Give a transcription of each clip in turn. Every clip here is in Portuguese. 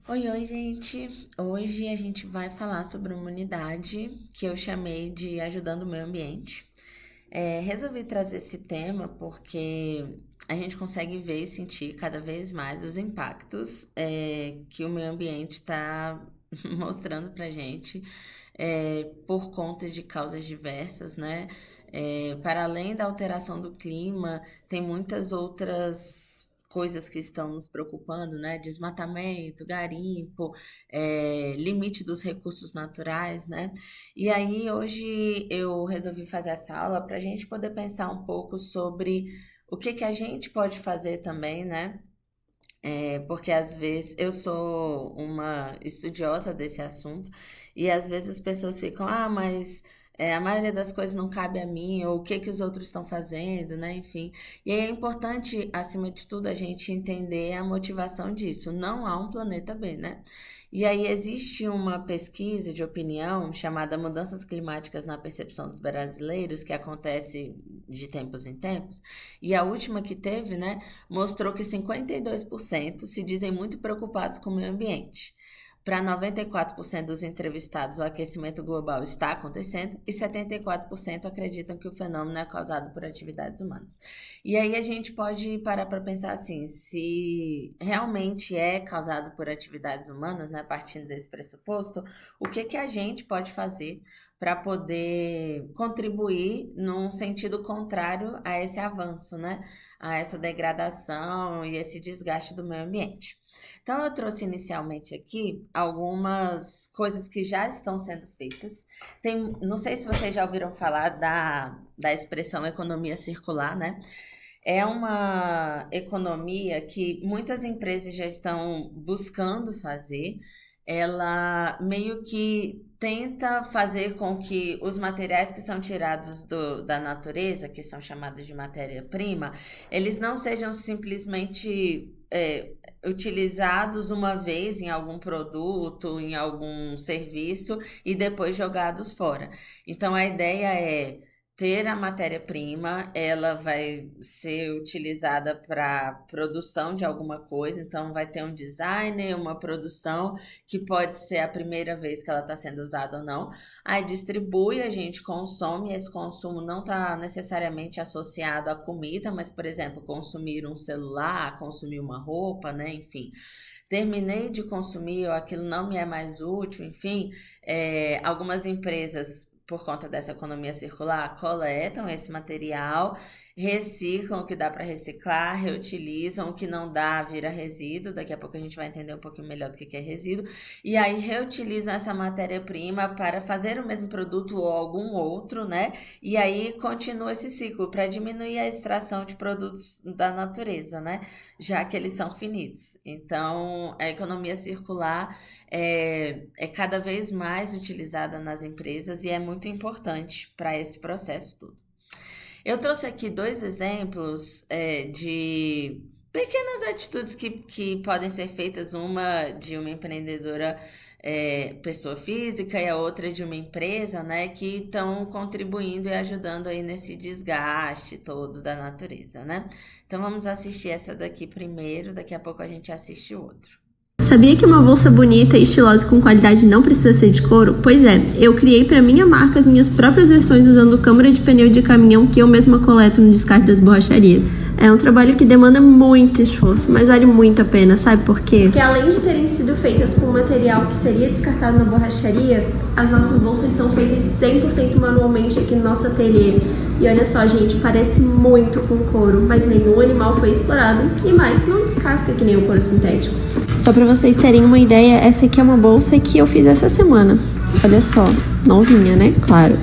Oi, gente! Hoje a gente vai falar sobre uma unidade que eu chamei de Ajudando o Meio Ambiente. Resolvi trazer esse tema porque a gente consegue ver e sentir cada vez mais os impactos que o meio ambiente está mostrando pra gente por conta de causas diversas, né? Para além da alteração do clima, tem muitas outras coisas que estão nos preocupando, né? Desmatamento, garimpo, limite dos recursos naturais, né? E aí, hoje eu resolvi fazer essa aula para a gente poder pensar um pouco sobre o que que a gente pode fazer também, né? Porque às vezes eu sou uma estudiosa desse assunto e às vezes as pessoas ficam, mas a maioria das coisas não cabe a mim, ou o que que os outros estão fazendo, né? Enfim. E aí é importante, acima de tudo, a gente entender a motivação disso. Não há um planeta B, né? E aí existe uma pesquisa de opinião chamada Mudanças Climáticas na Percepção dos Brasileiros, que acontece de tempos em tempos, e a última que teve, né? Mostrou que 52% se dizem muito preocupados com o meio ambiente. Para 94% dos entrevistados, o aquecimento global está acontecendo e 74% acreditam que o fenômeno é causado por atividades humanas. E aí a gente pode parar para pensar assim, se realmente é causado por atividades humanas, né, partindo desse pressuposto, o que que a gente pode fazer para poder contribuir num sentido contrário a esse avanço, né? A essa degradação e esse desgaste do meio ambiente. Então, eu trouxe inicialmente aqui algumas coisas que já estão sendo feitas. Não sei se vocês já ouviram falar da expressão economia circular, né? É uma economia que muitas empresas já estão buscando fazer. Ela meio que tenta fazer com que os materiais que são tirados da natureza, que são chamados de matéria-prima, eles não sejam simplesmente utilizados uma vez em algum produto, em algum serviço e depois jogados fora. Então a ideia é ter a matéria-prima, ela vai ser utilizada para produção de alguma coisa, então vai ter um designer, uma produção que pode ser a primeira vez que ela está sendo usada ou não. Aí distribui, a gente consome, esse consumo não está necessariamente associado à comida, mas, por exemplo, consumir um celular, consumir uma roupa, né? Enfim. Terminei de consumir, ou aquilo não me é mais útil, enfim, algumas empresas, por conta dessa economia circular, coletam esse material, reciclam o que dá para reciclar, reutilizam o que não dá, vira resíduo. Daqui a pouco a gente vai entender um pouquinho melhor do que é resíduo. E aí reutilizam essa matéria-prima para fazer o mesmo produto ou algum outro, né? E aí continua esse ciclo para diminuir a extração de produtos da natureza, né? Já que eles são finitos. Então, a economia circular é cada vez mais utilizada nas empresas e é muito importante para esse processo todo. Eu trouxe aqui dois exemplos de pequenas atitudes que podem ser feitas, uma de uma empreendedora pessoa física e a outra de uma empresa, né, que estão contribuindo e ajudando aí nesse desgaste todo da natureza, né? Então vamos assistir essa daqui primeiro, daqui a pouco a gente assiste o outro. Sabia que uma bolsa bonita e estilosa com qualidade não precisa ser de couro? Pois é, eu criei para minha marca as minhas próprias versões usando câmara de pneu de caminhão que eu mesma coleto no descarte das borracharias. É um trabalho que demanda muito esforço, mas vale muito a pena, sabe por quê? Porque além de terem sido feitas com material que seria descartado na borracharia, as nossas bolsas são feitas 100% manualmente aqui no nosso ateliê. E olha só, gente, parece muito com couro, mas nenhum animal foi explorado e mais, não descasca que nem o couro sintético. Só para vocês terem uma ideia, essa aqui é uma bolsa que eu fiz essa semana. Olha só, novinha, né? Claro.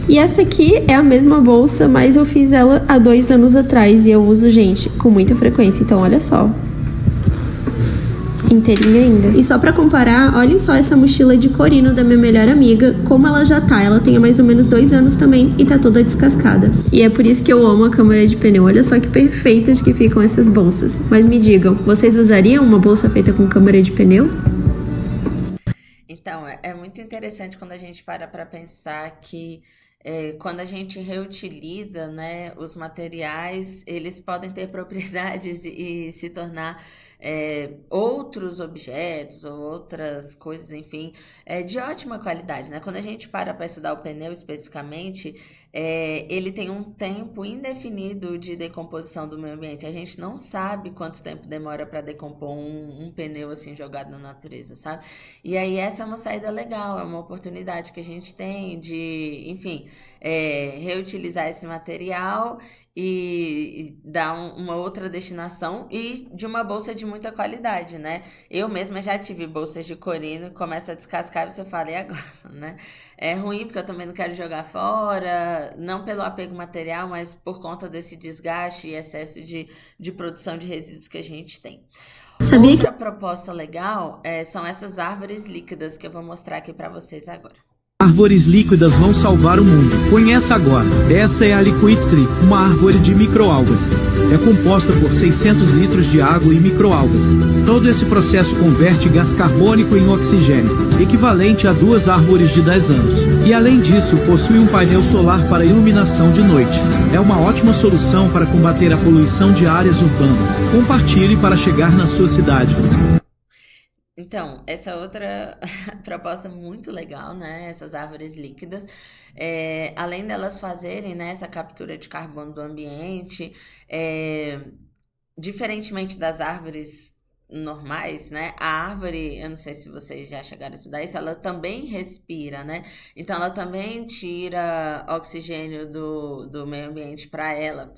E essa aqui é a mesma bolsa, mas eu fiz ela há 2 anos atrás e eu uso, gente, com muita frequência. Então, olha só. Inteirinha ainda. E só pra comparar, olhem só essa mochila de corino da minha melhor amiga, como ela já tá. Ela tem mais ou menos 2 anos também e tá toda descascada. E é por isso que eu amo a câmara de pneu. Olha só que perfeitas que ficam essas bolsas. Mas me digam, vocês usariam uma bolsa feita com câmara de pneu? Então, é muito interessante quando a gente para pensar que quando a gente reutiliza, né, os materiais, eles podem ter propriedades e se tornar outros objetos ou outras coisas, enfim, de ótima qualidade, né? Quando a gente para estudar o pneu especificamente, ele tem um tempo indefinido de decomposição do meio ambiente. A gente não sabe quanto tempo demora para decompor um pneu assim jogado na natureza, sabe? E aí essa é uma saída legal, é uma oportunidade que a gente tem de, enfim, reutilizar esse material e dar uma outra destinação e de uma bolsa de muita qualidade, né? Eu mesma já tive bolsas de corino, começa a descascar e você fala, e agora, né? É ruim porque eu também não quero jogar fora, não pelo apego material, mas por conta desse desgaste e excesso de produção de resíduos que a gente tem. Sabia que Outra proposta legal são essas árvores líquidas que eu vou mostrar aqui para vocês agora. Árvores líquidas vão salvar o mundo. Conheça agora. Essa é a Liquid Tree, uma árvore de microalgas. É composta por 600 litros de água e microalgas. Todo esse processo converte gás carbônico em oxigênio, equivalente a 2 árvores de 10 anos. E além disso, possui um painel solar para iluminação de noite. É uma ótima solução para combater a poluição de áreas urbanas. Compartilhe para chegar na sua cidade. Então, essa outra proposta muito legal, né? Essas árvores líquidas, além delas fazerem, né, essa captura de carbono do ambiente, diferentemente das árvores normais, né? A árvore, eu não sei se vocês já chegaram a estudar isso, ela também respira, né? Então ela também tira oxigênio do meio ambiente para ela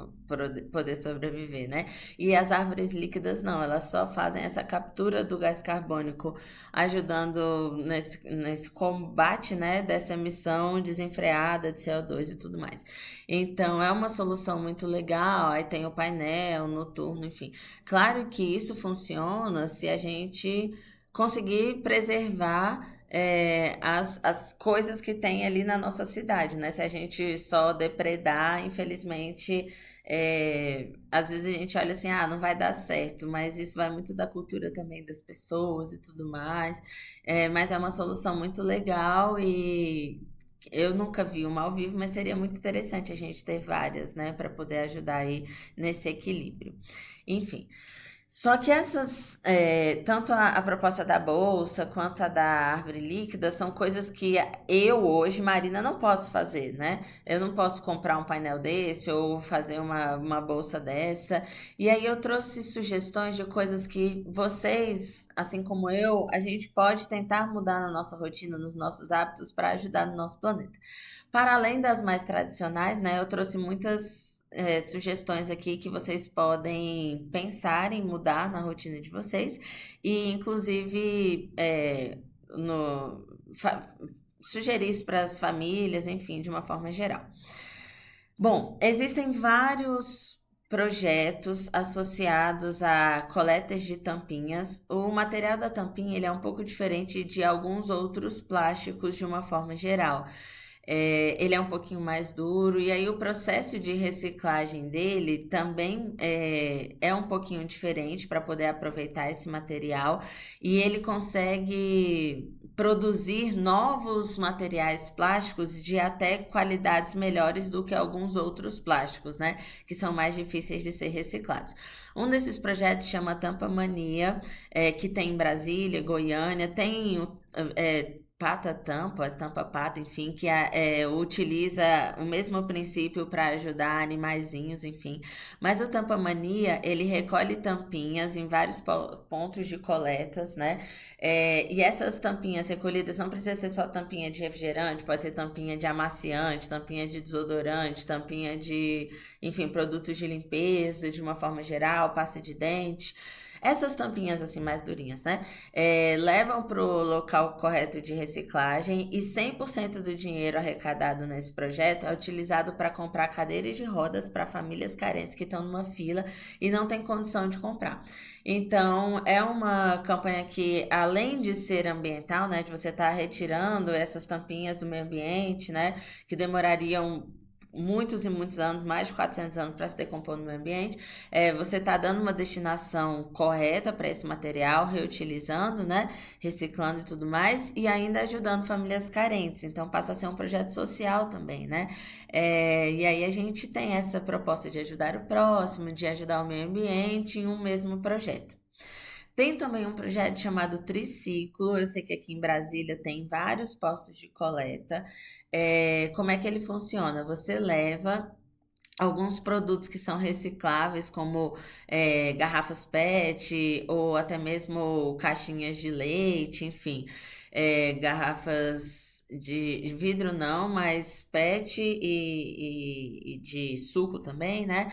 poder sobreviver, né? E as árvores líquidas não, elas só fazem essa captura do gás carbônico, ajudando nesse combate, né, dessa emissão desenfreada de CO2 e tudo mais. Então é uma solução muito legal, aí tem o painel noturno, enfim. Claro que isso funciona se a gente conseguir preservar as coisas que tem ali na nossa cidade, né? Se a gente só depredar, infelizmente, às vezes a gente olha assim, não vai dar certo, mas isso vai muito da cultura também das pessoas e tudo mais. Mas é uma solução muito legal e eu nunca vi uma ao vivo, mas seria muito interessante a gente ter várias, né, para poder ajudar aí nesse equilíbrio. Enfim. Só que tanto a proposta da bolsa quanto a da árvore líquida são coisas que eu hoje, Marina, não posso fazer, né? Eu não posso comprar um painel desse ou fazer uma bolsa dessa. E aí eu trouxe sugestões de coisas que vocês, assim como eu, a gente pode tentar mudar na nossa rotina, nos nossos hábitos para ajudar no nosso planeta. Para além das mais tradicionais, né, eu trouxe muitas sugestões aqui que vocês podem pensar em mudar na rotina de vocês e, inclusive, sugerir isso para as famílias, enfim, de uma forma geral. Bom, existem vários projetos associados a coletas de tampinhas. O material da tampinha ele é um pouco diferente de alguns outros plásticos de uma forma geral. Ele é um pouquinho mais duro e aí o processo de reciclagem dele também é um pouquinho diferente para poder aproveitar esse material e ele consegue produzir novos materiais plásticos de até qualidades melhores do que alguns outros plásticos, né? Que são mais difíceis de ser reciclados. Um desses projetos chama Tampa Mania, que tem em Brasília, Goiânia, tem Pata Tampa, Tampa Pata, enfim, que utiliza o mesmo princípio para ajudar animaizinhos, enfim. Mas o Tampa Mania, ele recolhe tampinhas em vários pontos de coletas, né? E essas tampinhas recolhidas não precisa ser só tampinha de refrigerante, pode ser tampinha de amaciante, tampinha de desodorante, tampinha de, enfim, produtos de limpeza de uma forma geral, pasta de dente. Essas tampinhas assim mais durinhas, né? Levam para o local correto de reciclagem e 100% do dinheiro arrecadado nesse projeto é utilizado para comprar cadeiras de rodas para famílias carentes que estão numa fila e não têm condição de comprar. Então, é uma campanha que, além de ser ambiental, né, de você estar retirando essas tampinhas do meio ambiente, né, que demorariam muitos e muitos anos, mais de 400 anos para se decompor no meio ambiente, você está dando uma destinação correta para esse material, reutilizando, né, reciclando e tudo mais, e ainda ajudando famílias carentes, então passa a ser um projeto social também, né, e aí a gente tem essa proposta de ajudar o próximo, de ajudar o meio ambiente em um mesmo projeto. Tem também um projeto chamado Triciclo. Eu sei que aqui em Brasília tem vários postos de coleta. Como é que ele funciona? Você leva alguns produtos que são recicláveis, como garrafas PET ou até mesmo caixinhas de leite, enfim, garrafas de vidro não, mas PET e de suco também, né?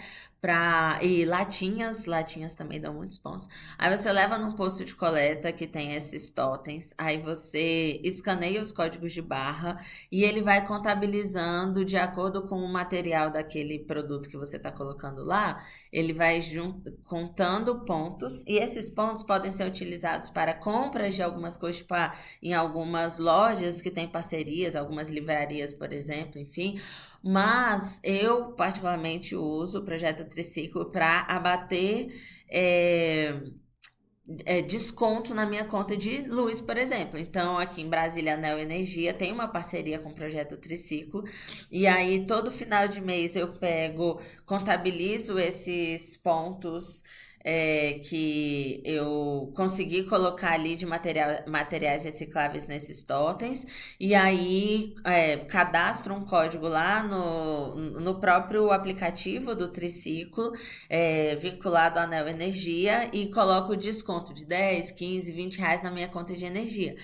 E latinhas também dão muitos pontos. Aí você leva num posto de coleta que tem esses totens, aí você escaneia os códigos de barra e ele vai contabilizando de acordo com o material daquele produto que você está colocando lá, ele vai contando pontos, e esses pontos podem ser utilizados para compras de algumas coisas, tipo, em algumas lojas que têm parcerias, algumas livrarias, por exemplo, enfim. Mas eu particularmente uso o projeto Triciclo para abater desconto na minha conta de luz, por exemplo. Então, aqui em Brasília, a Neo Energia tem uma parceria com o projeto Triciclo, e aí todo final de mês eu contabilizo esses pontos que eu consegui colocar ali de materiais recicláveis nesses totens, e aí cadastro um código lá no próprio aplicativo do Triciclo, vinculado à Neo Energia, e coloco o desconto de 10, 15, 20 reais na minha conta de energia.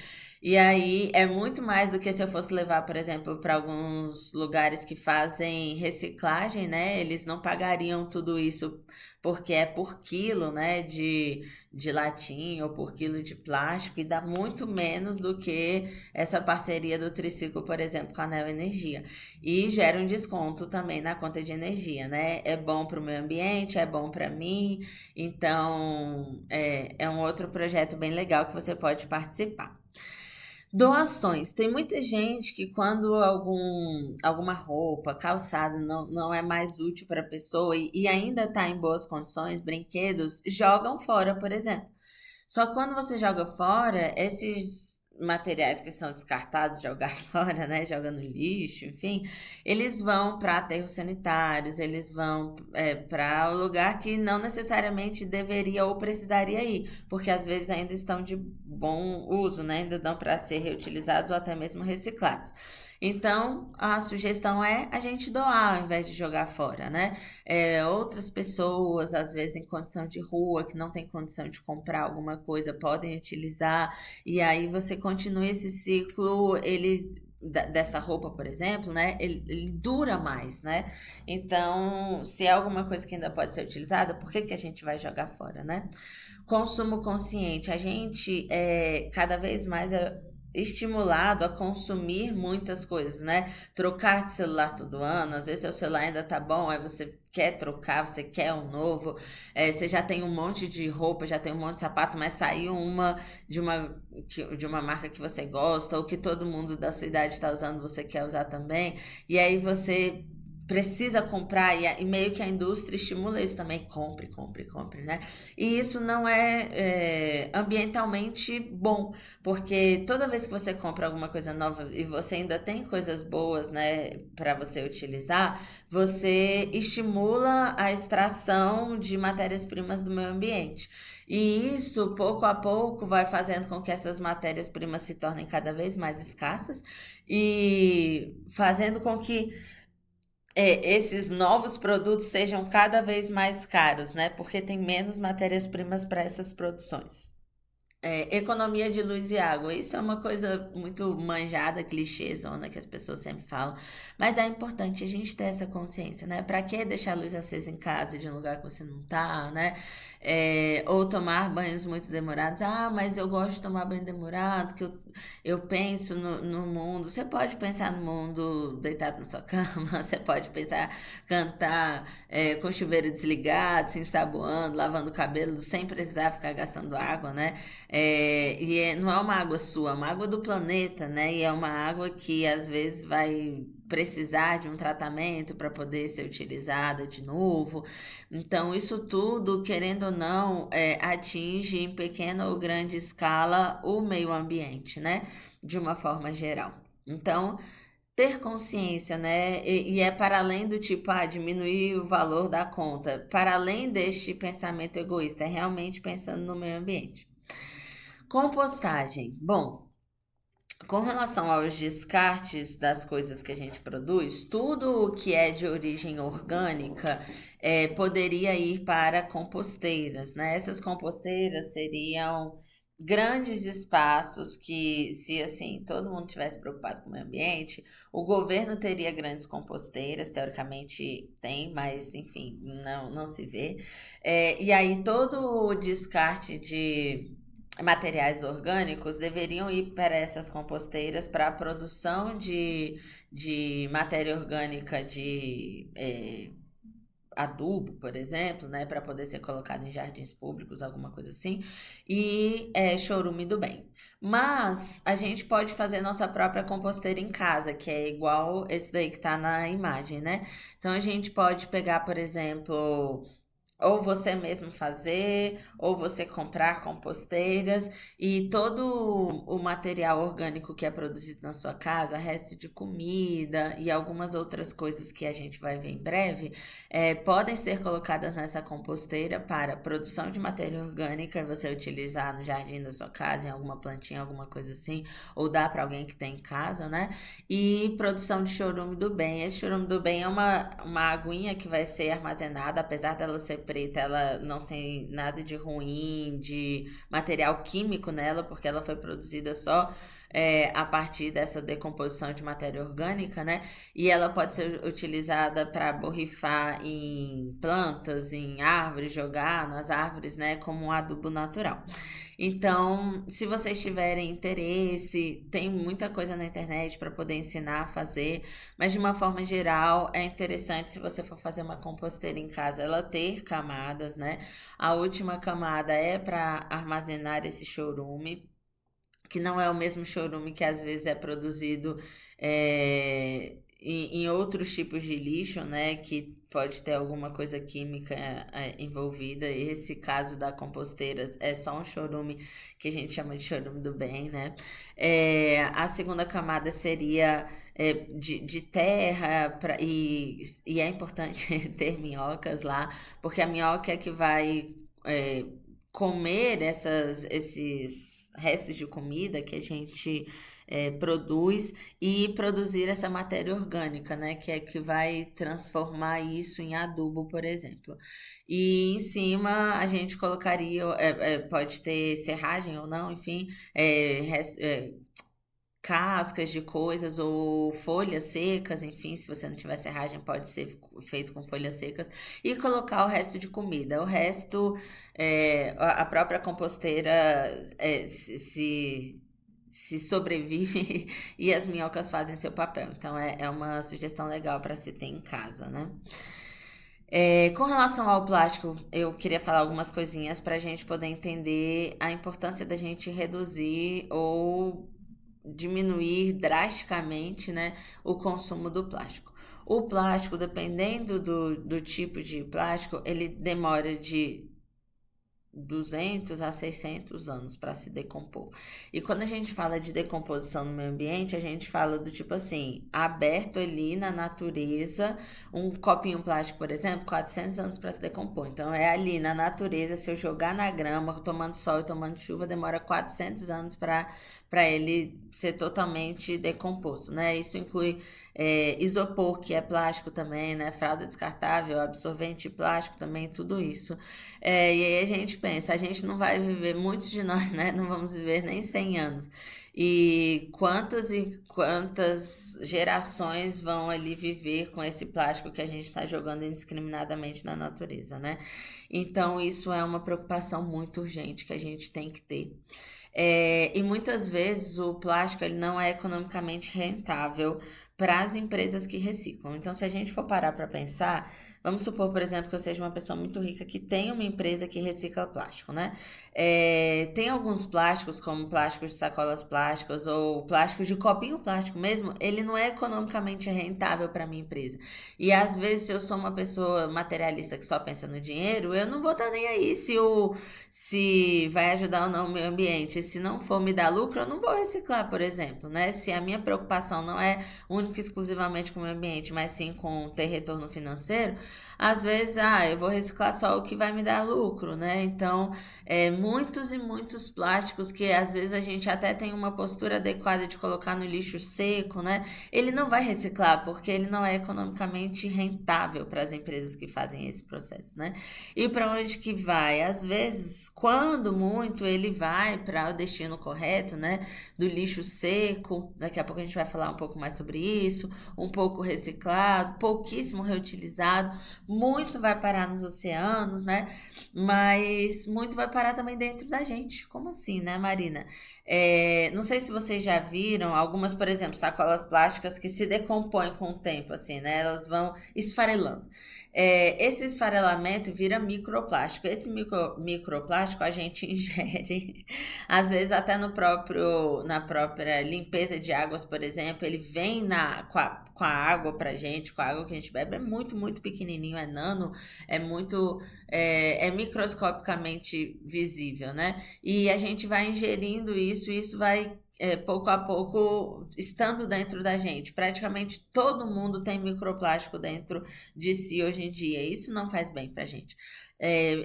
E aí é muito mais do que se eu fosse levar, por exemplo, para alguns lugares que fazem reciclagem, né? Eles não pagariam tudo isso porque é por quilo, né, de latinha ou por quilo de plástico, e dá muito menos do que essa parceria do Triciclo, por exemplo, com a Neo Energia. E gera um desconto também na conta de energia, né? É bom para o meio ambiente, é bom para mim. Então, é um outro projeto bem legal que você pode participar. Doações. Tem muita gente que quando alguma roupa, calçado não é mais útil para a pessoa e ainda está em boas condições, brinquedos, jogam fora, por exemplo. Só que quando você joga fora, esses materiais que são descartados, jogar fora, né, joga no lixo, enfim, eles vão para aterros sanitários, eles vão para o lugar que não necessariamente deveria ou precisaria ir, porque às vezes ainda estão de bom uso, né, ainda dão para ser reutilizados ou até mesmo reciclados. Então, a sugestão é a gente doar ao invés de jogar fora, né? Outras pessoas, às vezes em condição de rua, que não tem condição de comprar alguma coisa, podem utilizar, e aí você continua esse ciclo, dessa roupa, por exemplo, né? Ele dura mais, né? Então, se é alguma coisa que ainda pode ser utilizada, por que a gente vai jogar fora, né? Consumo consciente. A gente cada vez mais estimulado a consumir muitas coisas, né? Trocar de celular todo ano, às vezes seu celular ainda tá bom, aí você quer trocar, você quer um novo, você já tem um monte de roupa, já tem um monte de sapato, mas saiu uma de uma marca que você gosta, ou que todo mundo da sua idade está usando, você quer usar também, e aí você precisa comprar, e meio que a indústria estimula isso também, compre, né? E isso não é ambientalmente bom, porque toda vez que você compra alguma coisa nova e você ainda tem coisas boas, né, para você utilizar, você estimula a extração de matérias-primas do meio ambiente. E isso, pouco a pouco, vai fazendo com que essas matérias-primas se tornem cada vez mais escassas e fazendo com que esses novos produtos sejam cada vez mais caros, né? Porque tem menos matérias-primas para essas produções. Economia de luz e água. Isso é uma coisa muito manjada, clichêzona, que as pessoas sempre falam. Mas é importante a gente ter essa consciência, né? Pra que deixar a luz acesa em casa de um lugar que você não tá, né? Ou tomar banhos muito demorados. Ah, mas eu gosto de tomar banho demorado, que eu penso no mundo. Você pode pensar no mundo deitado na sua cama, você pode pensar, cantar com o chuveiro desligado, se ensaboando, lavando o cabelo, sem precisar ficar gastando água, né? Não é uma água sua, é uma água do planeta, né? E é uma água que às vezes vai precisar de um tratamento para poder ser utilizada de novo. Então, isso tudo, querendo ou não, atinge em pequena ou grande escala o meio ambiente, né? De uma forma geral. Então, ter consciência, né? E é para além do tipo, diminuir o valor da conta, para além deste pensamento egoísta, é realmente pensando no meio ambiente. Compostagem. Bom, com relação aos descartes das coisas que a gente produz, tudo que é de origem orgânica poderia ir para composteiras, né? Essas composteiras seriam grandes espaços que, se assim todo mundo tivesse preocupado com o meio ambiente, o governo teria grandes composteiras, teoricamente tem, mas enfim, não se vê. E aí todo o descarte de materiais orgânicos deveriam ir para essas composteiras para a produção de matéria orgânica de adubo, por exemplo, né, para poder ser colocado em jardins públicos, alguma coisa assim, e chorume do bem. Mas a gente pode fazer nossa própria composteira em casa, que é igual esse daí que tá na imagem, né? Então a gente pode pegar, por exemplo, ou você mesmo fazer, ou você comprar composteiras e todo o material orgânico que é produzido na sua casa, resto de comida e algumas outras coisas que a gente vai ver em breve, podem ser colocadas nessa composteira para produção de matéria orgânica e você utilizar no jardim da sua casa, em alguma plantinha, alguma coisa assim, ou dar para alguém que tem em casa, né? E produção de chorume do bem. Esse chorume do bem é uma aguinha que vai ser armazenada, apesar dela ser preta, ela não tem nada de ruim, de material químico nela, porque ela foi produzida só a partir dessa decomposição de matéria orgânica, né? E ela pode ser utilizada para borrifar em plantas, em árvores, jogar nas árvores, né? Como um adubo natural. Então, se vocês tiverem interesse, tem muita coisa na internet para poder ensinar a fazer, mas de uma forma geral é interessante, se você for fazer uma composteira em casa, ela ter camadas, né? A última camada é para armazenar esse chorume, que não é o mesmo chorume que às vezes é produzido em outros tipos de lixo, né? Que pode ter alguma coisa química envolvida. E esse caso da composteira é só um chorume que a gente chama de chorume do bem, né? A segunda camada seria de terra, e é importante ter minhocas lá, porque a minhoca é que vai comer esses restos de comida que a gente produz e produzir essa matéria orgânica, né? Que é que vai transformar isso em adubo, por exemplo. E em cima a gente colocaria, pode ter serragem ou não, enfim, cascas de coisas ou folhas secas, enfim, se você não tiver serragem pode ser feito com folhas secas e colocar o resto de comida. O resto, a própria composteira se sobrevive e as minhocas fazem seu papel. Então é uma sugestão legal para se ter em casa, né? Com relação ao plástico, eu queria falar algumas coisinhas para a gente poder entender a importância da gente reduzir ou diminuir drasticamente, né, o consumo do plástico. O plástico, dependendo do tipo de plástico, ele demora de 200 a 600 anos para se decompor. E quando a gente fala de decomposição no meio ambiente, a gente fala do tipo assim, aberto ali na natureza, um copinho plástico, por exemplo, 400 anos para se decompor. Então é ali na natureza, se eu jogar na grama, tomando sol e tomando chuva, demora 400 anos para ele ser totalmente decomposto, né? Isso inclui isopor, que é plástico também, né? Fralda descartável, absorvente plástico também, tudo isso. E aí a gente pensa, a gente não vai viver, muitos de nós, né? Não vamos viver nem 100 anos. E quantas gerações vão ali viver com esse plástico que a gente está jogando indiscriminadamente na natureza, né? Então, isso é uma preocupação muito urgente que a gente tem que ter. E muitas vezes o plástico ele não é economicamente rentável para as empresas que reciclam. Então, se a gente for parar para pensar, vamos supor, por exemplo, que eu seja uma pessoa muito rica que tem uma empresa que recicla plástico, né? Tem alguns plásticos, como plásticos de sacolas plásticas ou plásticos de copinho plástico mesmo, ele não é economicamente rentável para minha empresa. E às vezes, se eu sou uma pessoa materialista que só pensa no dinheiro, eu não vou estar nem aí se vai ajudar ou não o meio ambiente. Se não for me dar lucro, eu não vou reciclar, por exemplo, né? Se a minha preocupação não é única e exclusivamente com o meio ambiente, mas sim com ter retorno financeiro, às vezes, eu vou reciclar só o que vai me dar lucro, né? Então, muitos e muitos plásticos que às vezes a gente até tem uma postura adequada de colocar no lixo seco, né? Ele não vai reciclar porque ele não é economicamente rentável para as empresas que fazem esse processo, né? E para onde que vai? Às vezes, quando muito, ele vai para o destino correto, né? Do lixo seco. Daqui a pouco a gente vai falar um pouco mais sobre isso. Um pouco reciclado, pouquíssimo reutilizado. Muito vai parar nos oceanos, né? Mas muito vai parar também dentro da gente. Como assim, né, Marina? Não sei se vocês já viram algumas, por exemplo, sacolas plásticas que se decompõem com o tempo, assim, né? Elas vão esfarelando. Esse esfarelamento vira microplástico. Esse microplástico a gente ingere, às vezes até na própria limpeza de águas, por exemplo, ele vem com a água pra gente, com a água que a gente bebe, é muito, muito pequenininho, é nano, é microscopicamente visível, né? E a gente vai ingerindo isso e isso vai pouco a pouco estando dentro da gente. Praticamente todo mundo tem microplástico dentro de si hoje em dia. Isso não faz bem pra gente.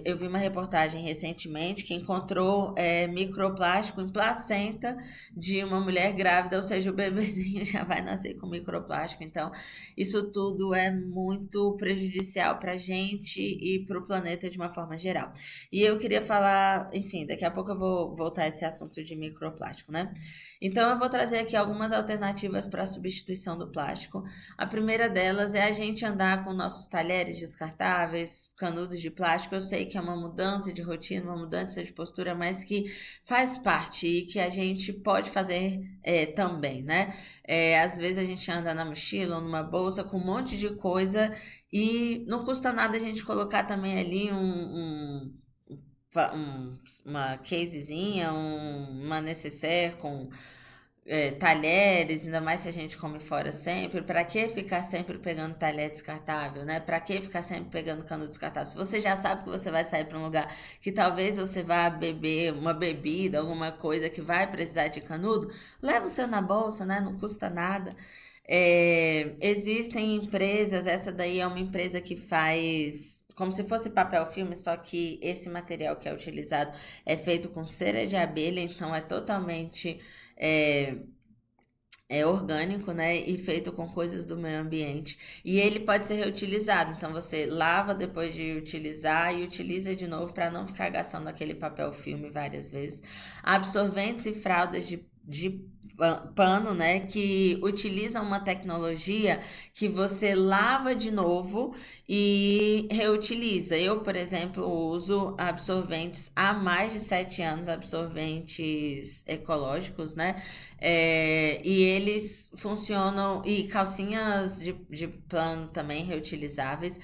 Eu vi uma reportagem recentemente que encontrou microplástico em placenta de uma mulher grávida, ou seja, o bebezinho já vai nascer com microplástico. Então, isso tudo é muito prejudicial pra gente e pro planeta de uma forma geral. E eu queria falar, enfim, daqui a pouco eu vou voltar a esse assunto de microplástico, né? Então, eu vou trazer aqui algumas alternativas para a substituição do plástico. A primeira delas é a gente andar com nossos talheres descartáveis, canudos de plástico. Eu sei que é uma mudança de rotina, uma mudança de postura, mas que faz parte e que a gente pode fazer também, né? Às vezes a gente anda na mochila ou numa bolsa com um monte de coisa e não custa nada a gente colocar também ali uma casezinha, uma necessaire com talheres, ainda mais se a gente come fora sempre. Para que ficar sempre pegando talher descartável, né? Para que ficar sempre pegando canudo descartável? Se você já sabe que você vai sair para um lugar que talvez você vá beber uma bebida, alguma coisa que vai precisar de canudo, leva o seu na bolsa, né? Não custa nada. Existem empresas, essa daí é uma empresa que faz como se fosse papel filme, só que esse material que é utilizado é feito com cera de abelha, então é totalmente é, orgânico, né? E feito com coisas do meio ambiente. E ele pode ser reutilizado. Então você lava depois de utilizar e utiliza de novo para não ficar gastando aquele papel filme várias vezes. Absorventes e fraldas de pano, né, que utilizam uma tecnologia que você lava de novo e reutiliza. Eu, por exemplo, uso absorventes há mais de 7 anos, absorventes ecológicos, né, e eles funcionam, e calcinhas de pano também reutilizáveis,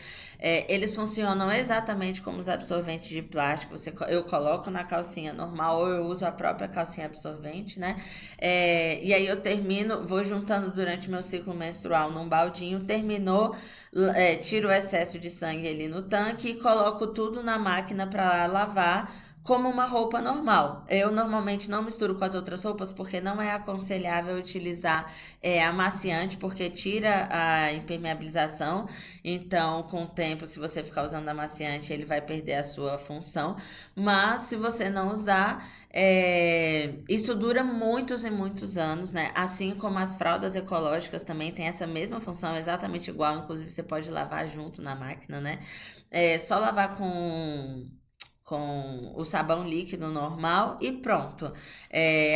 eles funcionam exatamente como os absorventes de plástico. Eu coloco na calcinha normal ou eu uso a própria calcinha absorvente, né? E aí eu vou juntando durante meu ciclo menstrual num baldinho, terminou, tiro o excesso de sangue ali no tanque e coloco tudo na máquina para lavar como uma roupa normal. Eu normalmente não misturo com as outras roupas porque não é aconselhável utilizar amaciante, porque tira a impermeabilização. Então, com o tempo, se você ficar usando amaciante, ele vai perder a sua função. Mas se você não usar, isso dura muitos e muitos anos, né? Assim como as fraldas ecológicas também têm essa mesma função, exatamente igual. Inclusive, você pode lavar junto na máquina, né? Só lavar com o sabão líquido normal e pronto.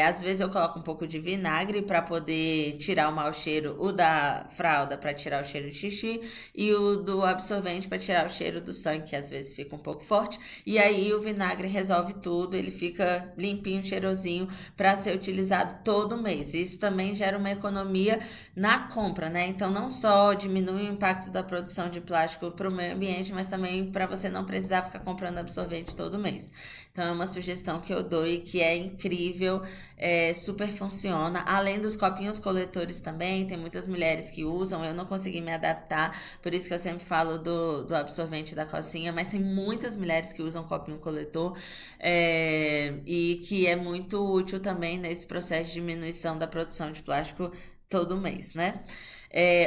Às vezes eu coloco um pouco de vinagre para poder tirar o mau cheiro, o da fralda para tirar o cheiro de xixi e o do absorvente para tirar o cheiro do sangue, que às vezes fica um pouco forte. E aí o vinagre resolve tudo, ele fica limpinho, cheirosinho para ser utilizado todo mês. Isso também gera uma economia na compra, né? Então não só diminui o impacto da produção de plástico para o meio ambiente, mas também para você não precisar ficar comprando absorvente todo mês. Então é uma sugestão que eu dou e que é incrível, super funciona. Além dos copinhos coletores também, tem muitas mulheres que usam, eu não consegui me adaptar, por isso que eu sempre falo do absorvente da calcinha, mas tem muitas mulheres que usam copinho coletor e que é muito útil também nesse processo de diminuição da produção de plástico todo mês, né?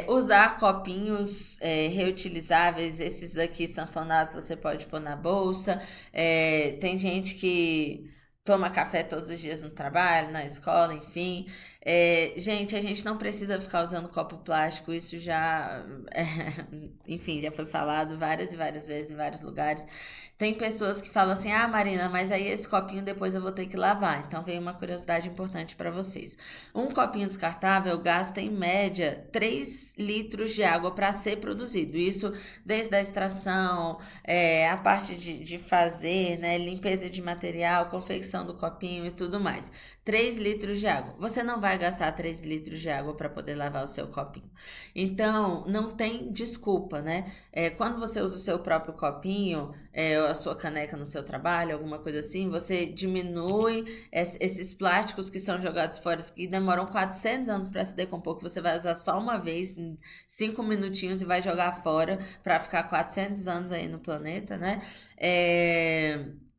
Usar copinhos reutilizáveis, esses daqui sanfonados você pode pôr na bolsa. Tem gente que toma café todos os dias no trabalho, na escola, enfim. Gente, a gente não precisa ficar usando copo plástico, isso já, enfim, já foi falado várias e várias vezes em vários lugares. Tem pessoas que falam assim, Marina, mas aí esse copinho depois eu vou ter que lavar. Então vem uma curiosidade importante para vocês. Um copinho descartável gasta em média 3 litros de água para ser produzido. Isso desde a extração, a parte de fazer, né, limpeza de material, confecção do copinho e tudo mais. 3 litros de água. Você não vai gastar 3 litros de água para poder lavar o seu copinho. Então, não tem desculpa, né? Quando você usa o seu próprio copinho, a sua caneca no seu trabalho, alguma coisa assim, você diminui esses plásticos que são jogados fora, que demoram 400 anos para se decompor, que você vai usar só uma vez, em 5 minutinhos, e vai jogar fora para ficar 400 anos aí no planeta, né?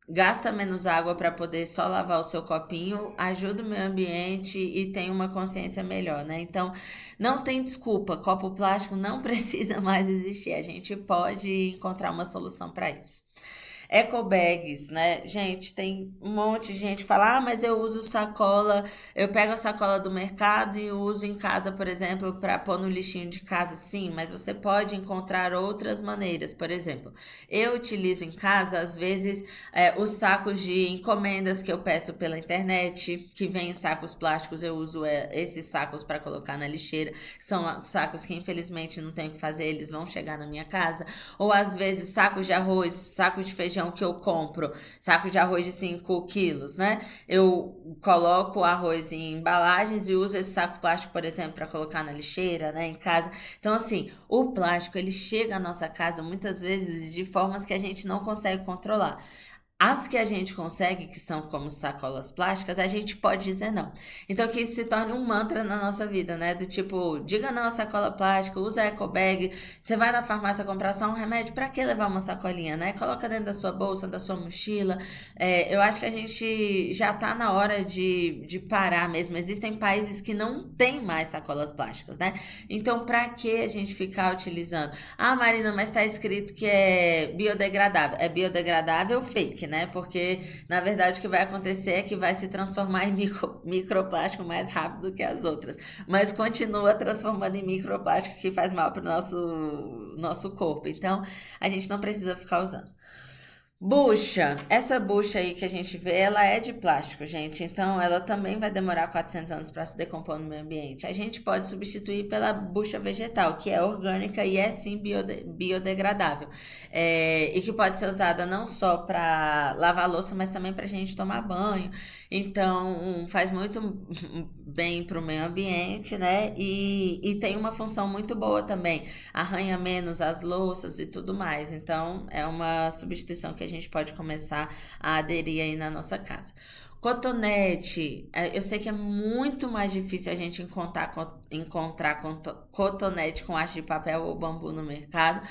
Gasta menos água para poder só lavar o seu copinho, ajuda o meio ambiente e tem uma consciência melhor, né? Então, não tem desculpa, copo plástico não precisa mais existir, a gente pode encontrar uma solução para isso. Eco bags, né? Gente, tem um monte de gente que fala, mas eu uso sacola, eu pego a sacola do mercado e uso em casa, por exemplo, para pôr no lixinho de casa. Sim, mas você pode encontrar outras maneiras. Por exemplo, eu utilizo em casa, às vezes, os sacos de encomendas que eu peço pela internet, que vem em sacos plásticos, eu uso esses sacos para colocar na lixeira. São sacos que, infelizmente, não tenho o que fazer, eles vão chegar na minha casa. Ou, às vezes, sacos de arroz, sacos de feijão que eu compro, saco de arroz de 5 quilos, né? Eu coloco o arroz em embalagens e uso esse saco plástico, por exemplo, para colocar na lixeira, né, em casa. Então, assim, o plástico, ele chega à nossa casa muitas vezes de formas que a gente não consegue controlar. As que a gente consegue, que são como sacolas plásticas, a gente pode dizer não. Então, que isso se torne um mantra na nossa vida, né? Do tipo, diga não à sacola plástica, usa eco bag. Você vai na farmácia comprar só um remédio, pra que levar uma sacolinha, né? Coloca dentro da sua bolsa, da sua mochila. Eu acho que a gente já tá na hora de parar mesmo. Existem países que não tem mais sacolas plásticas, né? Então, pra que a gente ficar utilizando? Marina, mas tá escrito que é biodegradável. É biodegradável fake, né? Porque, na verdade, o que vai acontecer é que vai se transformar em microplástico mais rápido do que as outras. Mas continua transformando em microplástico que faz mal para o nosso corpo. Então, a gente não precisa ficar usando. Bucha, essa bucha aí que a gente vê, ela é de plástico, gente, então ela também vai demorar 400 anos para se decompor no meio ambiente. A gente pode substituir pela bucha vegetal, que é orgânica e é sim biodegradável, e que pode ser usada não só para lavar louça, mas também para a gente tomar banho. Então faz muito bem para o meio ambiente, né? E tem uma função muito boa também, arranha menos as louças e tudo mais. Então é uma substituição que a gente pode começar a aderir aí na nossa casa. Cotonete, eu sei que é muito mais difícil a gente encontrar cotonete com haste de papel ou bambu no mercado.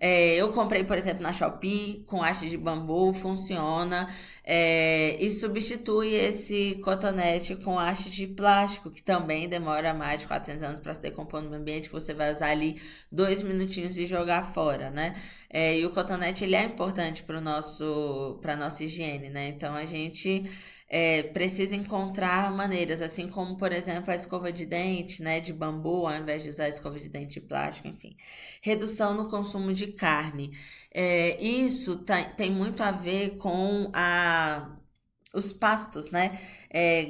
Eu comprei, por exemplo, na Shopee com haste de bambu, funciona, e substitui esse cotonete com haste de plástico, que também demora mais de 400 anos para se decompor no ambiente, que você vai usar ali 2 minutinhos e jogar fora, né? E o cotonete, ele é importante para nossa higiene, né? Então, a gente precisa encontrar maneiras, assim como, por exemplo, a escova de dente, né, de bambu, ao invés de usar a escova de dente de plástico, enfim. Redução no consumo de carne. Isso tem muito a ver com os pastos, né?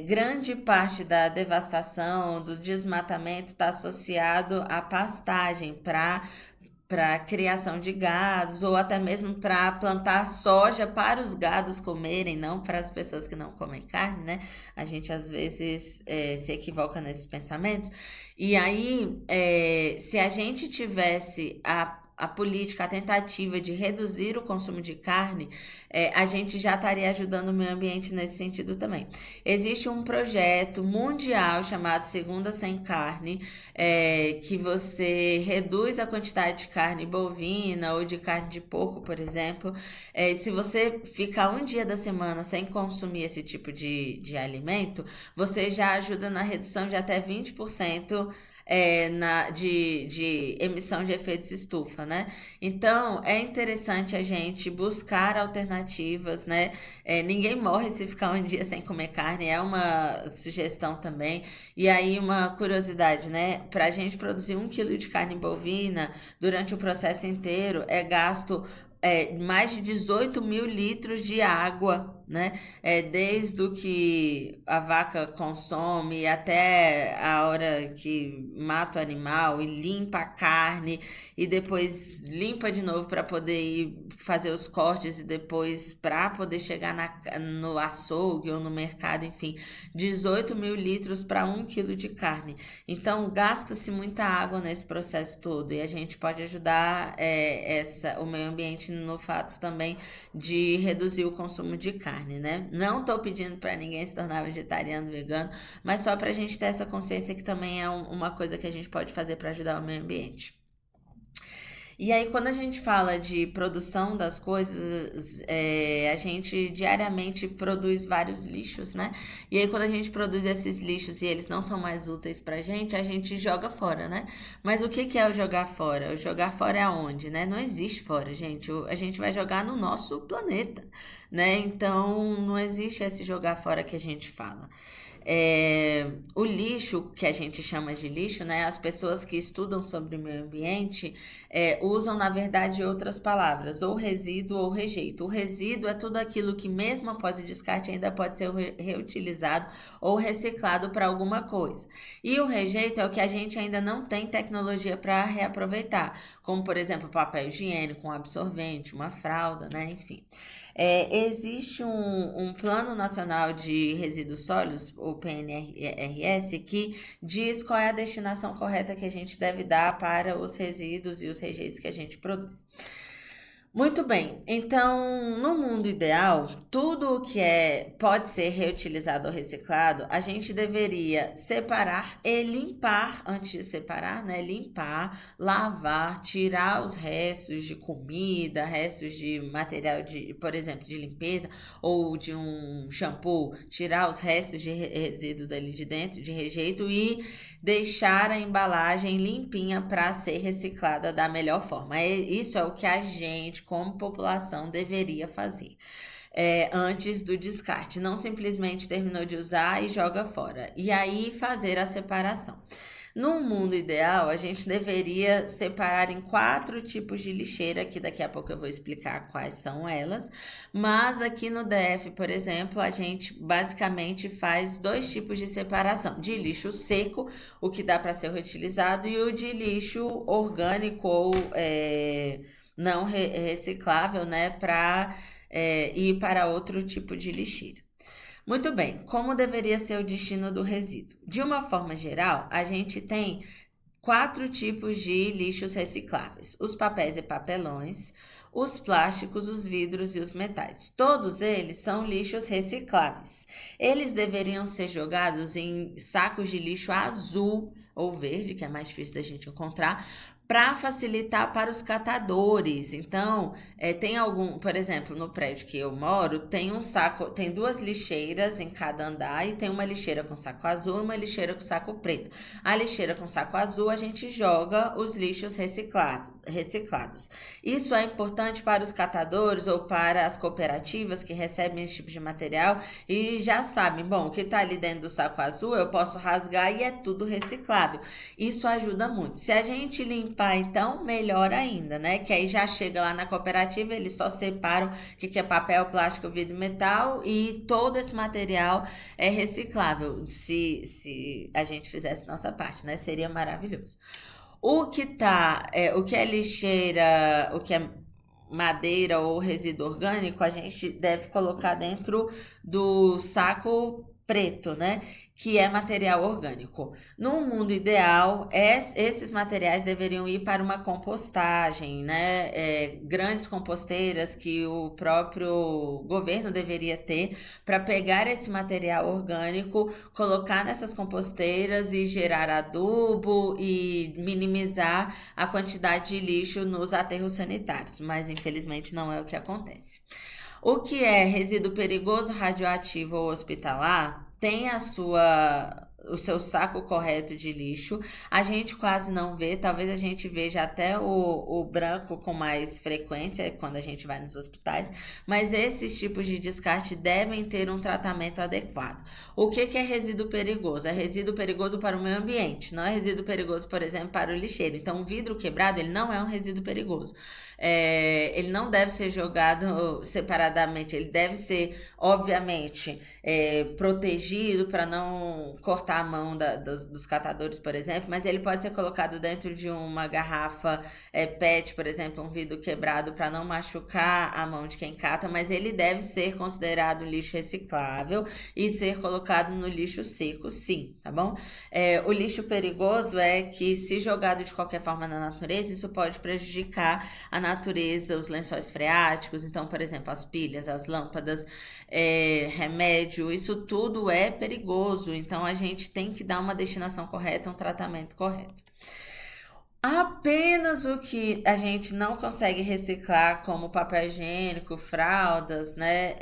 Grande parte da devastação, do desmatamento está associado à pastagem para criação de gados, ou até mesmo para plantar soja para os gados comerem, não para as pessoas que não comem carne, né? A gente às vezes se equivoca nesses pensamentos. E aí, se a gente tivesse a política, a tentativa de reduzir o consumo de carne, a gente já estaria ajudando o meio ambiente nesse sentido também. Existe um projeto mundial chamado Segunda Sem Carne, que você reduz a quantidade de carne bovina ou de carne de porco, por exemplo. Se você ficar um dia da semana sem consumir esse tipo de alimento, você já ajuda na redução de até 20% de emissão de efeitos estufa, né? Então, é interessante a gente buscar alternativas, né? Ninguém morre se ficar um dia sem comer carne, é uma sugestão também. E aí, uma curiosidade, né? Para a gente produzir 1 quilo de carne bovina, durante o processo inteiro, é gasto mais de 18 mil litros de água, né? Desde o que a vaca consome até a hora que mata o animal e limpa a carne e depois limpa de novo para poder ir fazer os cortes e depois para poder chegar no açougue ou no mercado, enfim, 18 mil litros para 1 quilo de carne. Então, gasta-se muita água nesse processo todo e a gente pode ajudar o meio ambiente no fato também de reduzir o consumo de carne, né? Não tô pedindo para ninguém se tornar vegetariano, vegano, mas só pra gente ter essa consciência que também é uma coisa que a gente pode fazer para ajudar o meio ambiente. E aí, quando a gente fala de produção das coisas, a gente diariamente produz vários lixos, né? E aí, quando a gente produz esses lixos e eles não são mais úteis pra gente, a gente joga fora, né? Mas o que é o jogar fora? O jogar fora é aonde, né? Não existe fora, gente. A gente vai jogar no nosso planeta, né? Então, não existe esse jogar fora que a gente fala. O lixo, que a gente chama de lixo, né? As pessoas que estudam sobre o meio ambiente usam, na verdade, outras palavras, ou resíduo ou rejeito. O resíduo é tudo aquilo que, mesmo após o descarte, ainda pode ser reutilizado ou reciclado para alguma coisa. E o rejeito é o que a gente ainda não tem tecnologia para reaproveitar, como, por exemplo, papel higiênico, um absorvente, uma fralda, né? Enfim. Existe um Plano Nacional de Resíduos Sólidos, o PNRS, que diz qual é a destinação correta que a gente deve dar para os resíduos e os rejeitos que a gente produz. Muito bem, então no mundo ideal, tudo o que pode ser reutilizado ou reciclado, a gente deveria separar e limpar antes de separar, né? Limpar, lavar, tirar os restos de comida, restos de material por exemplo, de limpeza ou de um shampoo, tirar os restos de resíduo dali de dentro, de rejeito e deixar a embalagem limpinha para ser reciclada da melhor forma. Isso é o que a gente, como população, deveria fazer antes do descarte. Não simplesmente terminou de usar e joga fora. E aí fazer a separação. No mundo ideal, a gente deveria separar em 4 tipos de lixeira, que daqui a pouco eu vou explicar quais são elas. Mas aqui no DF, por exemplo, a gente basicamente faz 2 tipos de separação: de lixo seco, o que dá para ser reutilizado, e o de lixo orgânico ou não reciclável, né, para ir para outro tipo de lixeira. Muito bem, como deveria ser o destino do resíduo? De uma forma geral, a gente tem 4 tipos de lixos recicláveis: os papéis e papelões, os plásticos, os vidros e os metais. Todos eles são lixos recicláveis. Eles deveriam ser jogados em sacos de lixo azul ou verde, que é mais difícil da gente encontrar, para facilitar para os catadores. Então, por exemplo, no prédio que eu moro, tem 2 lixeiras em cada andar e tem uma lixeira com saco azul e uma lixeira com saco preto. A lixeira com saco azul, a gente joga os lixos reciclados. Isso é importante para os catadores ou para as cooperativas que recebem esse tipo de material e já sabem, bom, o que está ali dentro do saco azul eu posso rasgar e é tudo reciclável. Isso ajuda muito. Se a gente limpar, então, melhor ainda, né? Que aí já chega lá na cooperativa, eles só separam o que é papel, plástico, vidro, metal e todo esse material é reciclável. Se a gente fizesse nossa parte, né? Seria maravilhoso. O que é lixeira, o que é madeira ou resíduo orgânico, a gente deve colocar dentro do saco preto, né? Que é material orgânico. No mundo ideal, esses materiais deveriam ir para uma compostagem, né? Grandes composteiras que o próprio governo deveria ter para pegar esse material orgânico, colocar nessas composteiras e gerar adubo e minimizar a quantidade de lixo nos aterros sanitários. Mas, infelizmente, não é o que acontece. O que é resíduo perigoso, radioativo ou hospitalar tem a sua o seu saco correto de lixo. A gente quase não vê, talvez a gente veja até o branco com mais frequência quando a gente vai nos hospitais, mas esses tipos de descarte devem ter um tratamento adequado. O que é resíduo perigoso? É resíduo perigoso para o meio ambiente, não é resíduo perigoso, por exemplo, para o lixeiro. Então, o vidro quebrado, ele não é um resíduo perigoso. Ele não deve ser jogado separadamente, ele deve ser, obviamente, protegido para não cortar a mão dos catadores, por exemplo, mas ele pode ser colocado dentro de uma garrafa PET, por exemplo, um vidro quebrado, para não machucar a mão de quem cata, mas ele deve ser considerado lixo reciclável e ser colocado no lixo seco, sim, tá bom? O lixo perigoso é que, se jogado de qualquer forma na natureza, isso pode prejudicar a natureza, os lençóis freáticos. Então, por exemplo, as pilhas, as lâmpadas, remédio, isso tudo é perigoso. Então, a gente tem que dar uma destinação correta, um tratamento correto. Apenas o que a gente não consegue reciclar, como papel higiênico, fraldas, né,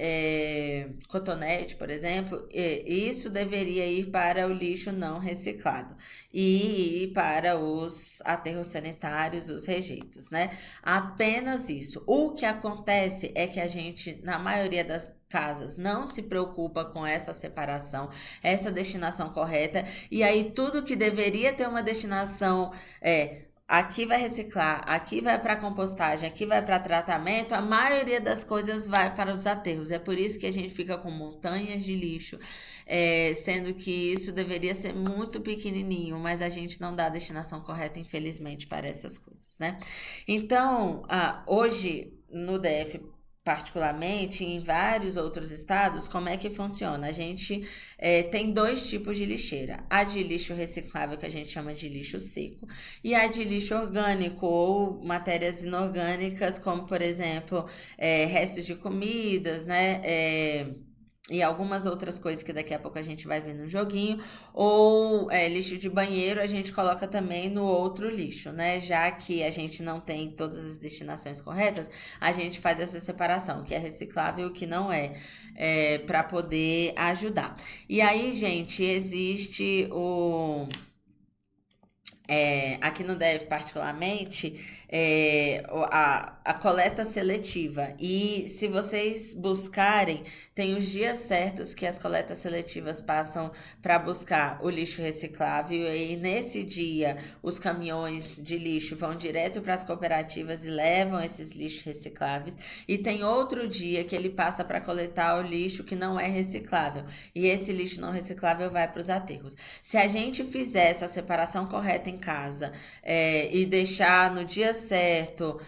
cotonete, por exemplo, isso deveria ir para o lixo não reciclado e ir para os aterros sanitários, os rejeitos, né? Apenas isso. O que acontece é que a gente, na maioria das casas, não se preocupa com essa separação, essa destinação correta, e aí tudo que deveria ter uma destinação aqui vai reciclar, aqui vai para compostagem, aqui vai para tratamento, a maioria das coisas vai para os aterros. É por isso que a gente fica com montanhas de lixo, sendo que isso deveria ser muito pequenininho, mas a gente não dá a destinação correta, infelizmente, para essas coisas, né? Então, hoje, no DF, particularmente, em vários outros estados, como é que funciona? A gente tem dois tipos de lixeira: a de lixo reciclável, que a gente chama de lixo seco, e a de lixo orgânico, ou matérias inorgânicas, como, por exemplo, restos de comidas, né? E algumas outras coisas que daqui a pouco a gente vai ver no joguinho, ou lixo de banheiro, a gente coloca também no outro lixo, né? Já que a gente não tem todas as destinações corretas, a gente faz essa separação, o que é reciclável e o que não é, para poder ajudar. E aí, gente, existe aqui no DF particularmente, a coleta seletiva. E se vocês buscarem, tem os dias certos que as coletas seletivas passam para buscar o lixo reciclável, e nesse dia os caminhões de lixo vão direto para as cooperativas e levam esses lixos recicláveis, e tem outro dia que ele passa para coletar o lixo que não é reciclável, e esse lixo não reciclável vai para os aterros. Se a gente fizer essa separação correta em casa, e deixar no dia certo,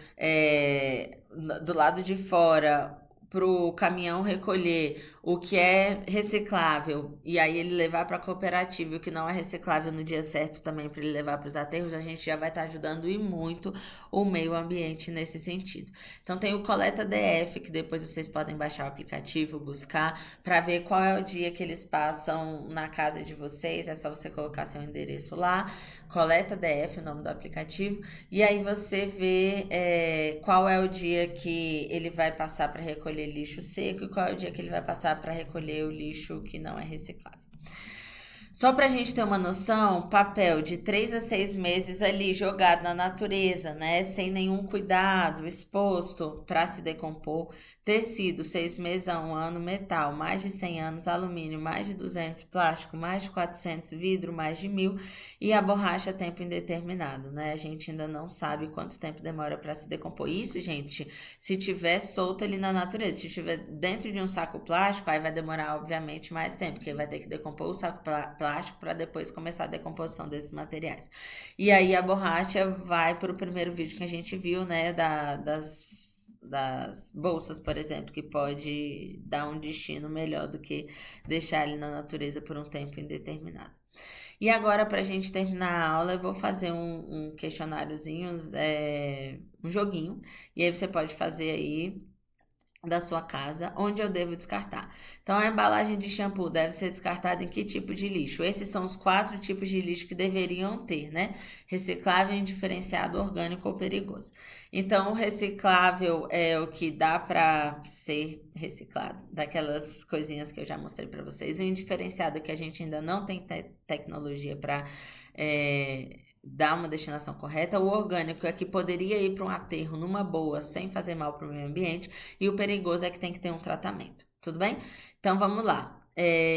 do lado de fora, para o caminhão recolher o que é reciclável, e aí ele levar para a cooperativa, e o que não é reciclável no dia certo também para ele levar para os aterros, a gente já vai estar ajudando e muito o meio ambiente nesse sentido. Então tem o Coleta DF, que depois vocês podem baixar o aplicativo, buscar, para ver qual é o dia que eles passam na casa de vocês. É só você colocar seu endereço lá, Coleta DF, o nome do aplicativo, e aí você vê qual é o dia que ele vai passar para recolher lixo seco e qual é o dia que ele vai passar para recolher o lixo que não é reciclável. Só para a gente ter uma noção, papel de 3 a 6 meses ali jogado na natureza, né, sem nenhum cuidado, exposto para se decompor. Tecido, 6 meses a 1 ano. Metal, mais de 100 anos. Alumínio, mais de 200. Plástico, mais de 400. Vidro, mais de 1000. E a borracha, tempo indeterminado, né? A gente ainda não sabe quanto tempo demora para se decompor. Isso, gente, se tiver solto ali na natureza. Se tiver dentro de um saco plástico, aí vai demorar, obviamente, mais tempo, porque vai ter que decompor o saco plástico para depois começar a decomposição desses materiais. E aí a borracha vai para o primeiro vídeo que a gente viu, né, das bolsas, por exemplo, que pode dar um destino melhor do que deixar ele na natureza por um tempo indeterminado. E agora, para a gente terminar a aula, eu vou fazer um questionáriozinho, um joguinho, e aí você pode fazer aí da sua casa, onde eu devo descartar. Então, a embalagem de shampoo deve ser descartada em que tipo de lixo? Esses são os 4 tipos de lixo que deveriam ter, né? Reciclável, indiferenciado, orgânico ou perigoso. Então, o reciclável é o que dá para ser reciclado, daquelas coisinhas que eu já mostrei para vocês. O indiferenciado é que a gente ainda não tem tecnologia para dar uma destinação correta. O orgânico é que poderia ir para um aterro numa boa, sem fazer mal para o meio ambiente. E o perigoso é que tem que ter um tratamento. Tudo bem? Então, vamos lá.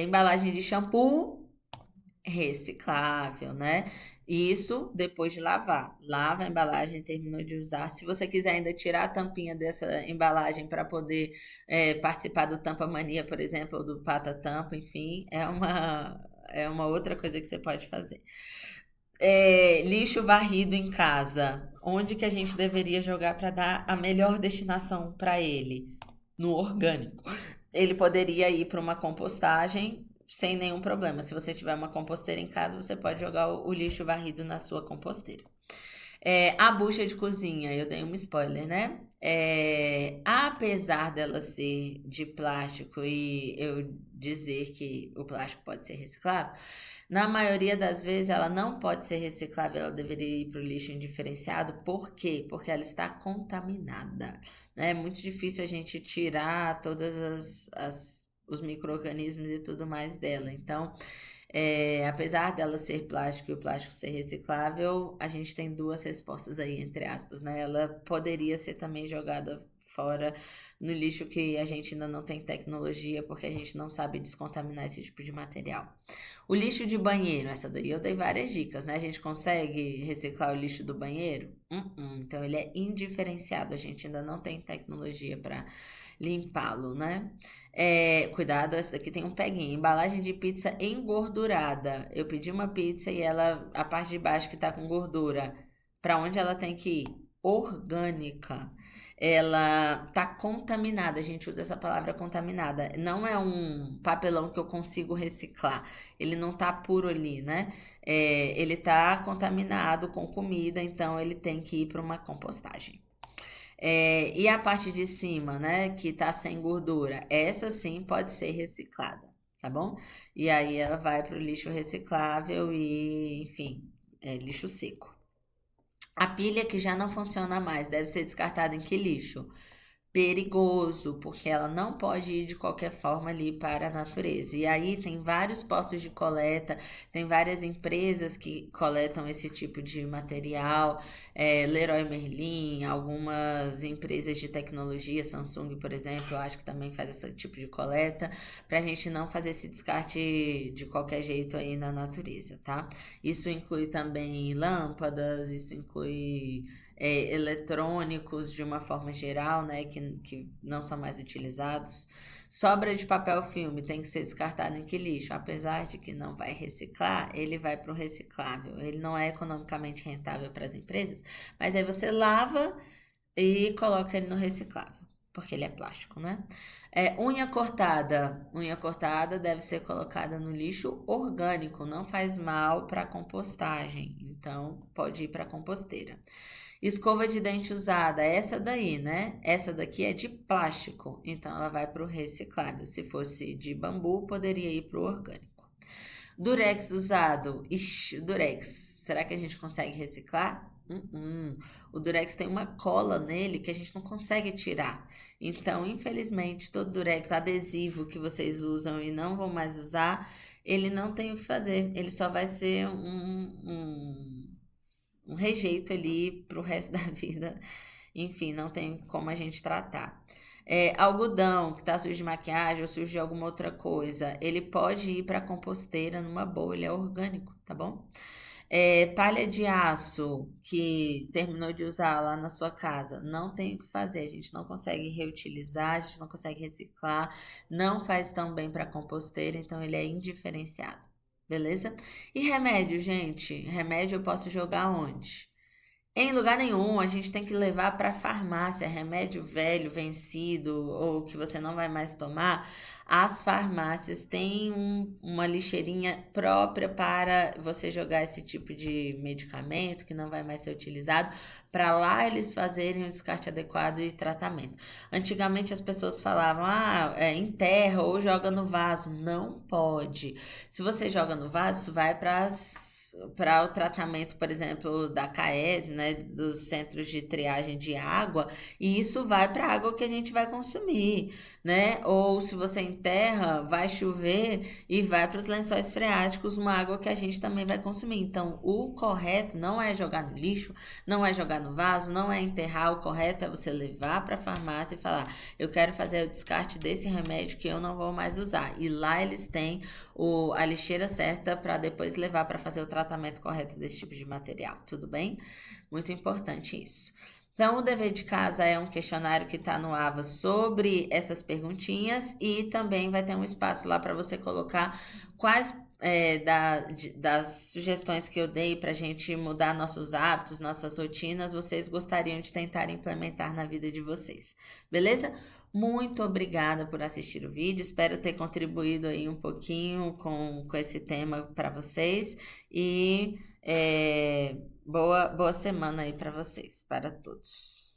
Embalagem de shampoo, reciclável, né? Isso depois de lavar. Lava a embalagem, terminou de usar. Se você quiser ainda tirar a tampinha dessa embalagem para poder participar do Tampa Mania, por exemplo, ou do Pata Tampa, enfim, é uma outra coisa que você pode fazer. Lixo varrido em casa. Onde que a gente deveria jogar para dar a melhor destinação para ele? No orgânico. Ele poderia ir para uma compostagem sem nenhum problema. Se você tiver uma composteira em casa, você pode jogar o lixo varrido na sua composteira. A bucha de cozinha, eu dei um spoiler, né? Apesar dela ser de plástico e eu dizer que o plástico pode ser reciclável, na maioria das vezes ela não pode ser reciclável, ela deveria ir para o lixo indiferenciado. Por quê? Porque ela está contaminada. É muito difícil a gente tirar todos os micro-organismos e tudo mais dela. Então, apesar dela ser plástico e o plástico ser reciclável, a gente tem 2 respostas aí, entre aspas, né? Ela poderia ser também jogada fora no lixo que a gente ainda não tem tecnologia, porque a gente não sabe descontaminar esse tipo de material. O lixo de banheiro, essa daí eu dei várias dicas, né? A gente consegue reciclar o lixo do banheiro? Então ele é indiferenciado, a gente ainda não tem tecnologia para limpá-lo, né? Cuidado, essa daqui tem um peguinho. Embalagem de pizza engordurada. Eu pedi uma pizza e a parte de baixo que tá com gordura, para onde ela tem que ir? Orgânica. Ela tá contaminada, a gente usa essa palavra contaminada. Não é um papelão que eu consigo reciclar. Ele não tá puro ali, né? Ele tá contaminado com comida, então ele tem que ir para uma compostagem. E a parte de cima, né, que tá sem gordura, essa sim pode ser reciclada, tá bom? E aí ela vai para o lixo reciclável e, enfim, lixo seco. A pilha que já não funciona mais deve ser descartada em que lixo? Perigoso, porque ela não pode ir de qualquer forma ali para a natureza. E aí tem vários postos de coleta, tem várias empresas que coletam esse tipo de material, Leroy Merlin, algumas empresas de tecnologia, Samsung, por exemplo, eu acho que também faz esse tipo de coleta, para a gente não fazer esse descarte de qualquer jeito aí na natureza, tá? Isso inclui também lâmpadas, isso inclui eletrônicos de uma forma geral, né, que não são mais utilizados. Sobra de papel filme tem que ser descartado em que lixo? Apesar de que não vai reciclar, ele vai para o reciclável. Ele não é economicamente rentável para as empresas, mas aí você lava e coloca ele no reciclável, porque ele é plástico, né? Unha cortada deve ser colocada no lixo orgânico, não faz mal para compostagem, então pode ir para a composteira. Escova de dente usada, essa daí, né? Essa daqui é de plástico, então ela vai para o reciclável. Se fosse de bambu, poderia ir para o orgânico. Durex usado, Durex, será que a gente consegue reciclar? O Durex tem uma cola nele que a gente não consegue tirar. Então, infelizmente, todo Durex adesivo que vocês usam e não vão mais usar, ele não tem o que fazer. Ele só vai ser um rejeito ali pro resto da vida. Enfim, não tem como a gente tratar. Algodão que tá sujo de maquiagem ou sujo de alguma outra coisa, ele pode ir para composteira numa boa, ele é orgânico, tá bom? Palha de aço que terminou de usar lá na sua casa, não tem o que fazer, a gente não consegue reutilizar, a gente não consegue reciclar, não faz tão bem para composteira, então ele é indiferenciado. Beleza? E remédio, gente? Remédio eu posso jogar onde? Em lugar nenhum, a gente tem que levar para a farmácia. Remédio velho, vencido ou que você não vai mais tomar, as farmácias têm uma lixeirinha própria para você jogar esse tipo de medicamento que não vai mais ser utilizado, para lá eles fazerem um descarte adequado e tratamento. Antigamente as pessoas falavam, enterra ou joga no vaso. Não pode. Se você joga no vaso, isso vai para o tratamento, por exemplo, da CAESM, né, dos centros de triagem de água, e isso vai para a água que a gente vai consumir, né? Ou se você enterra, vai chover e vai para os lençóis freáticos, uma água que a gente também vai consumir. Então, o correto não é jogar no lixo, não é jogar no vaso, não é enterrar. O correto é você levar para a farmácia e falar, eu quero fazer o descarte desse remédio que eu não vou mais usar. E lá eles têm a lixeira certa para depois levar para fazer o tratamento correto desse tipo de material, tudo bem? Muito importante isso. Então, o dever de casa é um questionário que está no AVA sobre essas perguntinhas e também vai ter um espaço lá para você colocar quais das sugestões que eu dei para a gente mudar nossos hábitos, nossas rotinas, vocês gostariam de tentar implementar na vida de vocês, beleza? Muito obrigada por assistir o vídeo, espero ter contribuído aí um pouquinho com esse tema para vocês e boa semana aí para vocês, para todos.